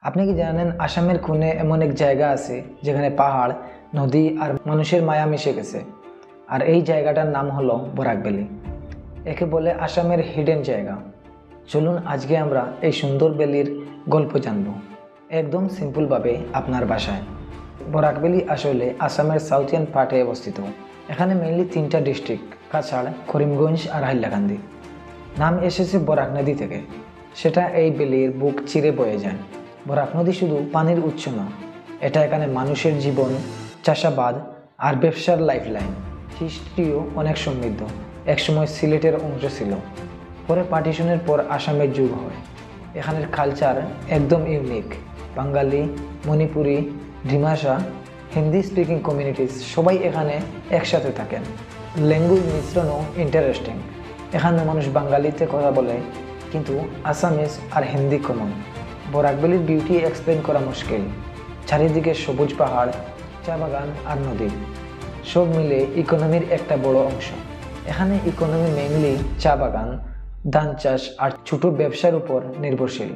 আপনি কি জানেন আসামের কোণে এমন এক জায়গা আছে যেখানে পাহাড়, নদী আর মানুষের মায়া মিশে গেছে। আর এই জায়গাটার নাম হলো বরাক ভ্যালি। একে বলে আসামের হিডেন জায়গা। চলুন আজকে আমরা এই সুন্দর ভ্যালির গল্প জানব একদম সিম্পলভাবে আপনার ভাষায়। বরাক ভ্যালি আসলে আসামের সাউথিয়ান পার্টে অবস্থিত। এখানে মেইনলি তিনটা ডিস্ট্রিক্ট, কাছাড়, করিমগঞ্জ আর হাইলাকান্দি। নাম এসেছে বরাক নদী থেকে, সেটা এই ভ্যালির বুক চিরে বয়ে যায়। বরাক নদী শুধু পানির উৎস না, এটা এখানে মানুষের জীবন, চাষাবাদ আর ব্যবসার লাইফলাইন। হিস্ট্রিও অনেক সমৃদ্ধ। একসময় সিলেটের অংশ ছিল, পরে পার্টিশনের পর আসামের যুগ হয়। এখানের কালচার একদম unique. Bangali, Manipuri, Dimasa, Hindi speaking communities সবাই এখানে একসাথে থাকেন। ল্যাঙ্গুয়েজ মিশ্রণও ইন্টারেস্টিং। এখানে মানুষ বাঙালিতে কথা বলে, কিন্তু আসামিজ আর হিন্দি কমন। বরাক ভ্যালির বিউটি এক্সপ্লেন করা মুশকিল। চারিদিকে সবুজ পাহাড়, চা বাগান আর নদী, সব মিলে ইকোনমির একটা বড় অংশ। এখানে ইকোনমি মেইনলি চা বাগান, ধান চাষ আর ছোট ব্যবসার উপর নির্ভরশীল।